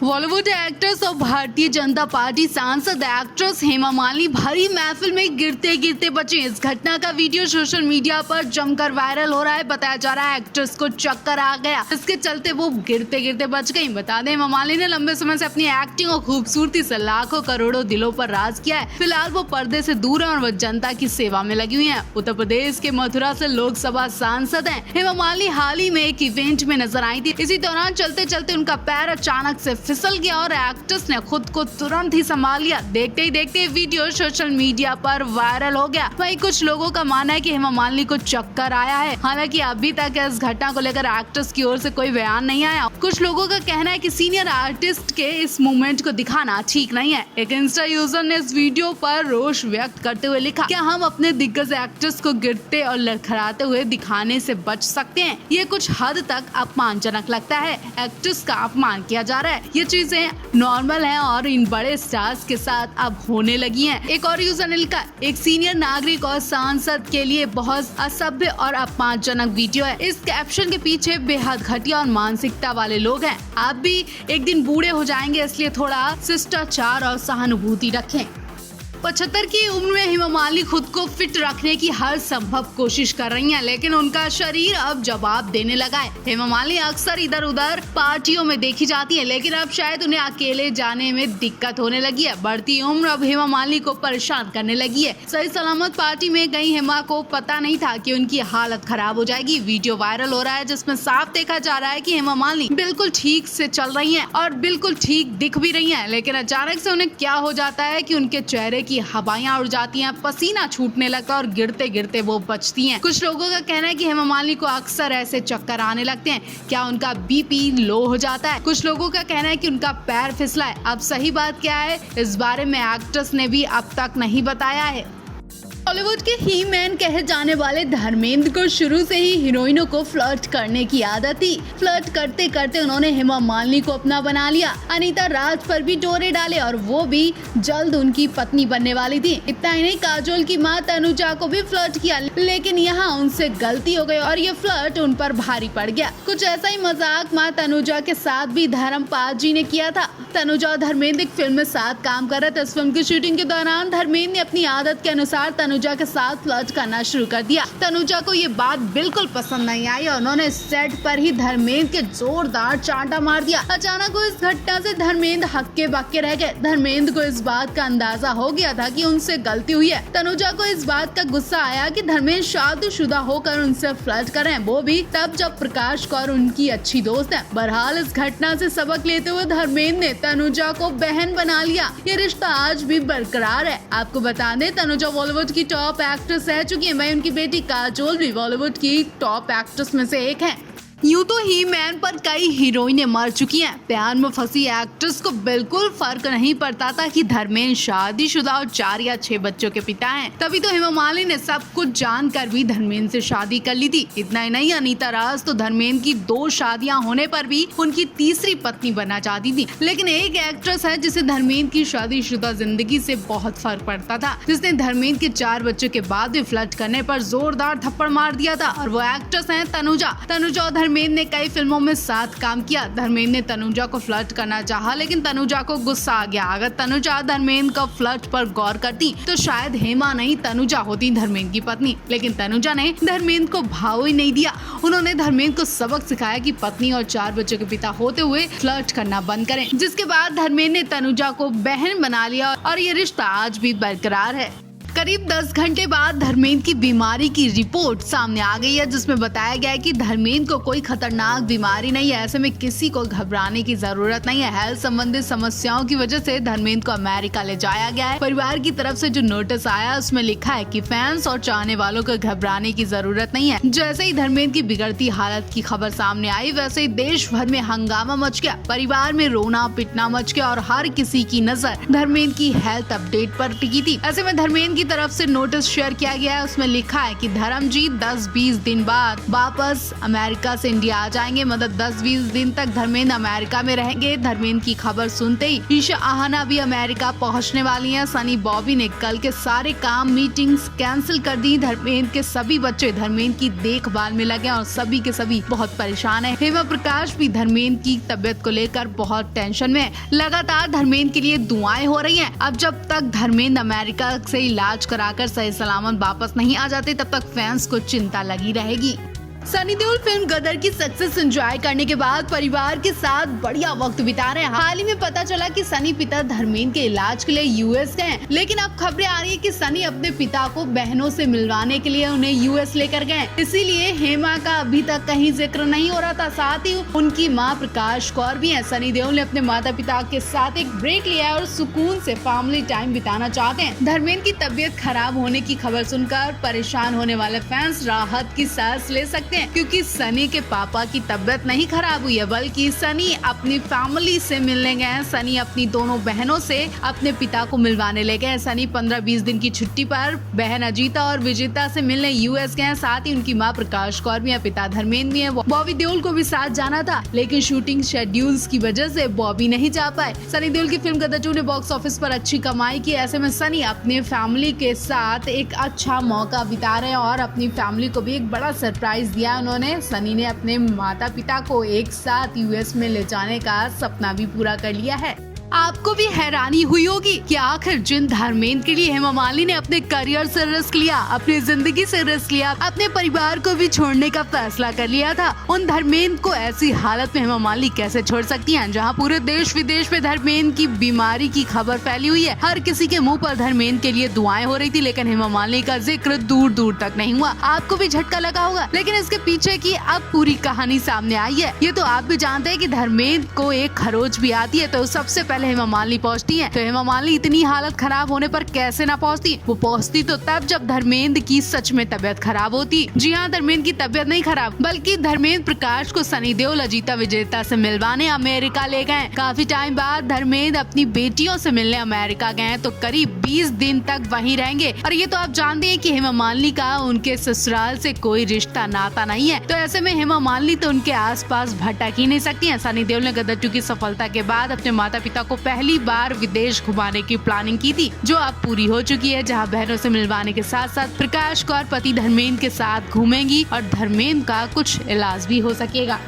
Bollywood actress और Bharatiya Janata party सांसद actress Hema Malini भरी महफिल में गिरते गिरते बची। इस घटना का वीडियो सोशल मीडिया पर जमकर वायरल हो रहा है। बताया जा रहा है एक्ट्रेस को चक्कर आ गया, इसके चलते वो गिरते गिरते बच गई। बता दें, हेमा मालिनी ने लंबे समय से अपनी एक्टिंग और खूबसूरती से लाखों करोड़ों दिलों पर राज किया है। फिलहाल वो पर्दे से दूर है और वो जनता की सेवा में लगी हुई है। उत्तर प्रदेश के मथुरा से लोकसभा सांसद है हेमा मालिनी हाल ही में एक इवेंट में नजर आई थी। इसी दौरान चलते चलते उनका पैर अचानक से फिसल गया और एक्ट्रेस ने खुद को तुरंत ही संभाल लिया। देखते ही देखते वीडियो सोशल मीडिया पर वायरल हो गया। वहीं कुछ लोगों का मानना है कि हेमा मालिनी को चक्कर आया है। हालांकि अभी तक इस घटना को लेकर एक्ट्रेस की ओर से कोई बयान नहीं आया। कुछ लोगों का कहना है कि सीनियर आर्टिस्ट के इस मूवमेंट को दिखाना ठीक नहीं है। एक इंस्टा यूजर ने इस वीडियो पर रोष व्यक्त करते हुए लिखा, क्या हम अपने दिग्गज एक्ट्रेस को गिरते और लड़खड़ाते हुए दिखाने से बच सकते हैं? ये कुछ हद तक अपमानजनक लगता है। एक्ट्रेस का अपमान किया जा रहा है। ये चीजें नॉर्मल है और इन बड़े स्टार्स के साथ अब होने लगी हैं। एक और यूजर ने लिखा, एक सीनियर नागरिक और सांसद के लिए बहुत असभ्य और अपमानजनक वीडियो है। इस कैप्शन के पीछे बेहद घटिया और मानसिकता वाले लोग हैं। आप भी एक दिन बूढ़े हो जाएंगे, इसलिए थोड़ा शिष्टाचार और सहानुभूति रखें। 75 की उम्र में हेमा मालिनी खुद को फिट रखने की हर संभव कोशिश कर रही हैं, लेकिन उनका शरीर अब जवाब देने लगा है। हेमा मालिनी अक्सर इधर उधर पार्टियों में देखी जाती है, लेकिन अब शायद उन्हें अकेले जाने में दिक्कत होने लगी है। बढ़ती उम्र अब हेमा मालिनी को परेशान करने लगी है। सही सलामत पार्टी में गई हेमा को पता नहीं था कि उनकी हालत खराब हो जाएगी। वीडियो वायरल हो रहा है जिसमें साफ देखा जा रहा है कि हेमा मालिनी बिल्कुल ठीक से चल रही है और बिल्कुल ठीक दिख भी रही है, लेकिन अचानक से उन्हें क्या हो जाता है कि उनके चेहरे की हवाएं उड़ जाती हैं, पसीना छूटने लगता है और गिरते गिरते वो बचती हैं। कुछ लोगों का कहना है कि हेमा मालिनी को अक्सर ऐसे चक्कर आने लगते हैं। क्या उनका बीपी लो हो जाता है? कुछ लोगों का कहना है कि उनका पैर फिसला है। अब सही बात क्या है, इस बारे में एक्ट्रेस ने भी अब तक नहीं बताया है। बॉलीवुड के ही मैन कहे जाने वाले धर्मेंद्र को शुरू से ही हीरोइनों को फ्लर्ट करने की आदत थी। फ्लर्ट करते करते उन्होंने हेमा मालिनी को अपना बना लिया। अनीता राज पर भी डोरे डाले और वो भी जल्द उनकी पत्नी बनने वाली थी। इतना ही नहीं, काजोल की मां तनुजा को भी फ्लर्ट किया, लेकिन यहाँ उनसे गलती हो गई और ये फ्लर्ट उन पर भारी पड़ गया। कुछ ऐसा ही मजाक मां तनुजा के साथ भी धर्मपाल जी ने किया था। तनुजा और धर्मेंद्र एक फिल्म में साथ काम कर रहे थे। इस फिल्म की शूटिंग के दौरान धर्मेंद्र ने अपनी आदत के अनुसार तनुजा के साथ फ्लर्ट करना शुरू कर दिया। तनुजा को ये बात बिल्कुल पसंद नहीं आई और उन्होंने सेट पर ही धर्मेंद्र के जोरदार चांटा मार दिया। अचानक वो इस घटना से धर्मेंद्र हक्के बक्के रह गए। धर्मेंद्र को इस बात का अंदाजा हो गया था कि उनसे गलती हुई है। तनुजा को इस बात का गुस्सा आया कि धर्मेंद्र शादीशुदा होकर उनसे फ्लर्ट कर रहे हैं, वो भी तब जब प्रकाश कौर उनकी अच्छी दोस्त है। बहरहाल इस घटना से सबक लेते हुए धर्मेंद्र ने तनुजा को बहन बना लिया। ये रिश्ता आज भी बरकरार है। आपको बता दें, तनुजा बॉलीवुड की टॉप एक्ट्रेस रह चुकी है। वहीं उनकी बेटी काजोल भी बॉलीवुड की टॉप एक्ट्रेस में से एक है। यूं तो ही मैन पर कई हीरोइनें मर चुकी हैं। प्यार में फंसी एक्ट्रेस को बिल्कुल फर्क नहीं पड़ता था कि धर्मेंद्र शादीशुदा और 4 या 6 बच्चों के पिता हैं। तभी तो हेमा मालिनी ने सब कुछ जानकर भी धर्मेंद्र से शादी कर ली थी। इतना ही नहीं, अनीता राज तो धर्मेंद्र की 2 शादियां होने पर भी उनकी तीसरी पत्नी बनना चाहती थी। लेकिन एक एक्ट्रेस है जिसे धर्मेंद्र की शादीशुदा जिंदगी से बहुत फर्क पड़ता था, जिसने धर्मेंद्र के 4 बच्चों के बाद भी फ्लर्ट करने पर जोरदार थप्पड़ मार दिया था, और वो एक्ट्रेस है तनुजा। तनुजा और धर्मेंद्र ने कई फिल्मों में साथ काम किया। धर्मेंद्र ने तनुजा को फ्लर्ट करना चाहा, लेकिन तनुजा को गुस्सा आ गया। अगर तनुजा धर्मेंद्र का फ्लर्ट पर गौर करती तो शायद हेमा नहीं तनुजा होती धर्मेंद्र की पत्नी। लेकिन तनुजा ने धर्मेंद्र को भाव ही नहीं दिया। उन्होंने धर्मेंद्र को सबक सिखाया कि पत्नी और 4 बच्चों के पिता होते हुए फ्लर्ट करना बंद करें, जिसके बाद धर्मेंद्र ने तनुजा को बहन बना लिया और ये रिश्ता आज भी बरकरार है। करीब 10 घंटे बाद धर्मेंद्र की बीमारी की रिपोर्ट सामने आ गई है, जिसमें बताया गया है कि धर्मेंद्र को कोई खतरनाक बीमारी नहीं है। ऐसे में किसी को घबराने की जरूरत नहीं है। हेल्थ संबंधित समस्याओं की वजह से धर्मेंद्र को अमेरिका ले जाया गया है। परिवार की तरफ से जो नोटिस आया उसमें लिखा है कि फैंस और चाहने वालों को घबराने की जरूरत नहीं है। जैसे ही धर्मेंद्र की बिगड़ती हालत की खबर सामने आई, वैसे ही देश भर में हंगामा मच गया। परिवार में रोना पिटना मच गया और हर किसी की नजर धर्मेंद्र की हेल्थ अपडेट पर टिकी थी। ऐसे में धर्मेंद्र की तरफ से नोटिस शेयर किया गया है। उसमें लिखा है कि धर्मजीत 10-20 दिन बाद वापस अमेरिका से इंडिया आ जाएंगे। मतलब 10-20 दिन तक धर्मेंद्र अमेरिका में रहेंगे। धर्मेंद्र की खबर सुनते ही ईशा आहना भी अमेरिका पहुंचने वाली हैं। सनी बॉबी ने कल के सारे काम मीटिंग्स कैंसिल कर दी। धर्मेंद्र के सभी बच्चे धर्मेंद्र की देखभाल में लगे और सभी के सभी बहुत परेशान है। हेमा प्रकाश भी धर्मेंद्र की तबियत को लेकर बहुत टेंशन में है। लगातार धर्मेंद्र के लिए दुआएं हो रही हैं। अब जब तक धर्मेंद्र अमेरिका से इलाज कराकर सही सलामत वापस नहीं आ जाते तब तक फैंस को चिंता लगी रहेगी। सनी देओल फिल्म गदर की सक्सेस एंजॉय करने के बाद परिवार के साथ बढ़िया वक्त बिता रहे हैं। हाल ही में पता चला कि सनी पिता धर्मेंद्र के इलाज के लिए यूएस गए, लेकिन अब खबरें आ रही है कि सनी अपने पिता को बहनों से मिलवाने के लिए उन्हें यूएस लेकर गए। इसीलिए हेमा का अभी तक कहीं जिक्र नहीं हो रहा था। साथ ही उनकी मां प्रकाश कौर भी है। सनी देओल ने अपने माता पिता के साथ एक ब्रेक लिया है और सुकून से फैमिली टाइम बिताना चाहते हैं। धर्मेंद्र की तबीयत खराब होने की खबर सुनकर परेशान होने वाले फैंस राहत की सांस ले सकते हैं, क्योंकि सनी के पापा की तबीयत नहीं खराब हुई है, बल्कि सनी अपनी फैमिली से मिलने गए हैं। सनी अपनी दोनों बहनों से अपने पिता को मिलवाने ले गए। सनी 15-20 दिन की छुट्टी पर बहन अजीता और विजेता से मिलने यूएस गए। साथ ही उनकी मां प्रकाश कौर भी है, पिता धर्मेंद्र भी है। बॉबी देओल को भी साथ जाना था, लेकिन शूटिंग शेड्यूल्स की वजह से बॉबी नहीं जा पाए। सनी देओल की फिल्म गदर 2 ने बॉक्स ऑफिस पर अच्छी कमाई की। ऐसे में सनी अपने फैमिली के साथ एक अच्छा मौका बिता रहे हैं और अपनी फैमिली को भी एक बड़ा सरप्राइज दिया उन्होंने। सनी ने अपने माता पिता को एक साथ यूएस में ले जाने का सपना भी पूरा कर लिया है। आपको भी हैरानी हुई होगी कि आखिर जिन धर्मेंद्र के लिए हेमा मालिनी ने अपने करियर से रिस्क लिया, अपनी जिंदगी से रिस्क लिया, अपने परिवार को भी छोड़ने का फैसला कर लिया था, उन धर्मेंद्र को ऐसी हालत में हेमा मालिनी कैसे छोड़ सकती हैं, जहां पूरे देश विदेश में धर्मेंद्र की बीमारी की खबर फैली हुई है। हर किसी के मुंह पर धर्मेंद्र के लिए दुआएं हो रही थी, लेकिन हेमा मालिनी का जिक्र दूर दूर तक नहीं हुआ। आपको भी झटका लगा होगा, लेकिन इसके पीछे की अब पूरी कहानी सामने आई है। ये तो आप भी जानते हैं कि धर्मेंद्र को एक खरोच भी आती है तो सबसे पहले हेमा मालिनी पहुंचती है। तो हेमा मालिनी इतनी हालत खराब होने पर कैसे ना पहुंचती? वो पहुंचती तो तब जब धर्मेंद्र की सच में तबीयत खराब होती। जी हाँ, धर्मेंद्र की तबीयत नहीं खराब, बल्कि धर्मेंद्र प्रकाश को सनी देओल अजीता विजेता से मिलवाने अमेरिका ले गए। काफी टाइम बाद धर्मेंद्र अपनी बेटियों से मिलने अमेरिका गए, तो करीब 20 दिन तक वहीं रहेंगे। और ये तो आप जानते हैं कि हेमा मालिनी का उनके ससुराल से कोई रिश्ता नाता नहीं है, तो ऐसे में हेमा मालिनी तो उनके आसपास भटक ही नहीं सकती हैं। सनी देओल ने गदर 2 की सफलता के बाद अपने माता पिता को पहली बार विदेश घुमाने की प्लानिंग की थी, जो अब पूरी हो चुकी है, जहां बहनों से मिलवाने के साथ साथ प्रकाश कौर पति धर्मेंद्र के साथ घूमेंगी और धर्मेंद्र का कुछ इलाज भी हो सकेगा।